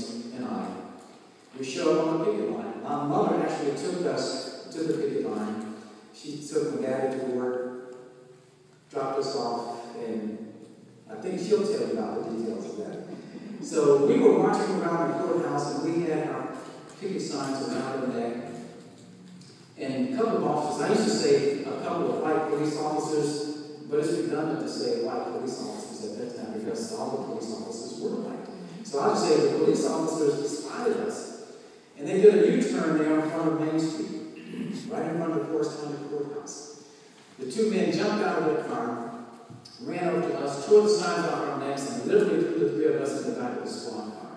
James and I, we showed up on the picket line. My mother actually took us to the picket line. She took my daddy to work, dropped us off, and I think she'll tell you about the details of that. So we were marching around the courthouse, and we had our picket signs around our neck. And a couple of officers, I used to say a couple of white police officers, but it's redundant to say white police officers at that time because all the police officers were white. So I would say the police officers spotted us, and they did a U-turn there in front of Main Street, right in front of the Forest County Courthouse. The two men jumped out of their car, ran over to us, tore the signs off our necks, and literally threw the three of us in the back of the squad car.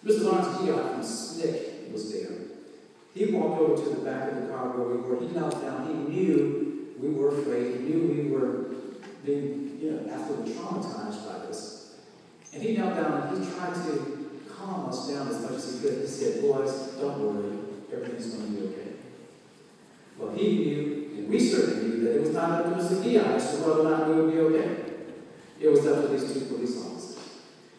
Mr. Lawrence Geoff from SNCC was there. He walked over to the back of the car where we were. He knelt down. He knew we were afraid. He knew we were being, absolutely traumatized by this. And he knelt down and he tried to calm us down as much as he could. He said, "Boys, don't worry. Everything's going to be okay." Well, he knew, and we certainly knew, that it was not up to Mr. Geoff as to whether or not we would be okay. It was up to these two police officers.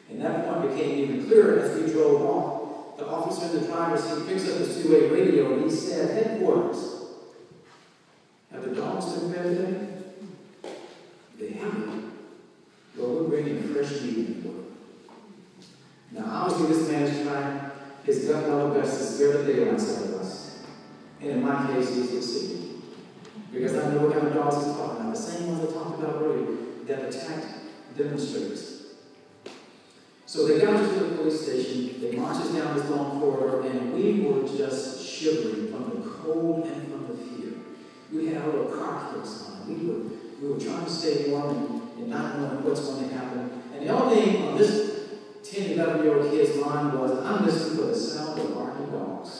And that point became even clearer as we drove off. The officer in the driver's seat picks up his two-way radio and he said, "Headquarters, have the dogs been fed today?" They haven't. Well, we're bringing fresh meat in for them. Now, obviously, this man is trying his gut level best to scare the daylights out of us. And in my case, he's succeeding. Because I know what kind of dogs he's talking about. The same ones I talked about earlier that attacked demonstrators. So they got us to the police station, they marched us down this long corridor, and we were just shivering from the cold and from the fear. We had our little car clothes on. We were trying to stay warm and not knowing what's going to happen. And the only thing on this 10, 11-year-old kid's mind was, I'm listening for the sound of barking dogs.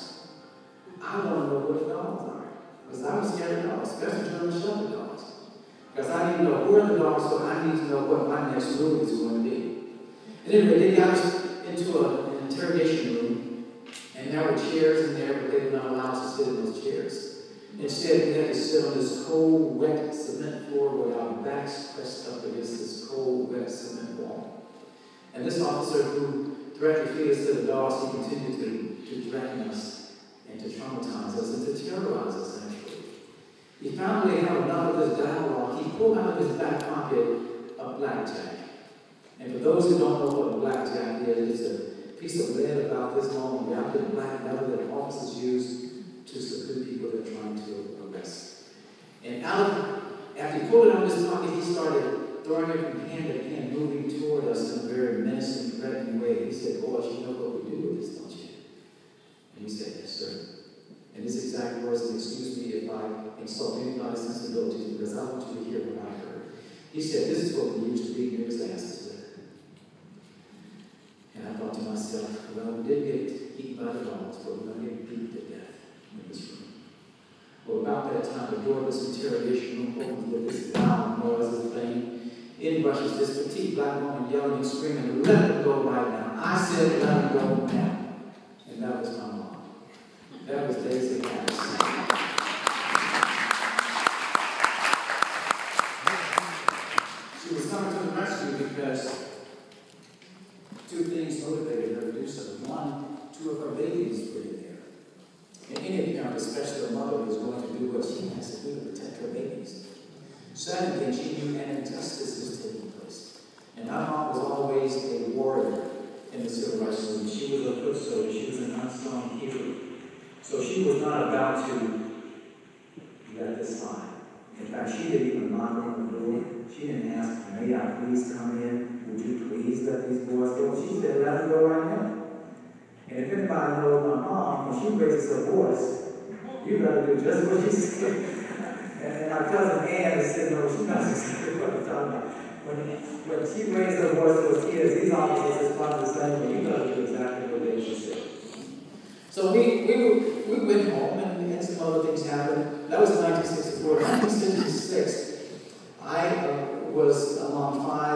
I want to know what the dogs are. Because I was scared of dogs, especially German Shepherd dogs. Because I need to know where the dogs are, I need to know what my next move is going to be. And anyway, they got us into an interrogation room, and there were chairs in there, but they did not allow us to sit in those chairs. Instead, we had to sit on this cold, wet cement floor with our backs pressed up against this cold, wet cement wall. And this officer who directly feed us to the dogs, he continued to threaten us and to traumatize us and to terrorize us, actually. He finally had enough of this dialogue. He pulled out of his back pocket a blackjack. And for those who don't know what a blackjack is, it's a piece of lead about this long, wrapped in black leather that officers use to subdue people they're trying to arrest. And after he pulled it out of his pocket, he started throwing it from hand to hand, moving toward us in a very menacing, threatening way. He said, "Boys, you know what we do with this, don't you?" And we said, "Yes, sir." And his exact words, and excuse me if I insult anybody's sensibilities, because I want you to hear what I heard. He said, "This is what we used to beat niggas' asses with." And I thought to myself, well, we did get eaten by the dogs, but we're going to get beat to death in this room. Well, about that time, the door of this interrogation room opens with this loud noise of thing. In rushes this petite black woman yelling and screaming, "Let him go right now." I said, "Let him go now." And that was my mom. That was Daisy Harris. She was coming to the rescue because two things motivated her to do so. One, two of her babies were in there. And any parent, especially a mother, is going to do what she has to do to protect her babies. Second thing, she knew an injustice was taking place. And my mom was always a warrior in the civil rights movement. She was a foot soldier. She was an unsung hero. So she was not about to let this slide. In fact, she didn't even knock on the door. She didn't ask, "May I please come in? Would you please let these boys go?" She said, "Let them go right now." And if anybody knows my mom, when she raises her voice, you better do just what she said. And my cousin Ann is sitting over, she knows exactly what I'm talking about. When she raised her voice to those kids, these officers responded the same way. You better do exactly what she said. So we went home, and some other things happened. That was in 1964. In 1966, I was among 5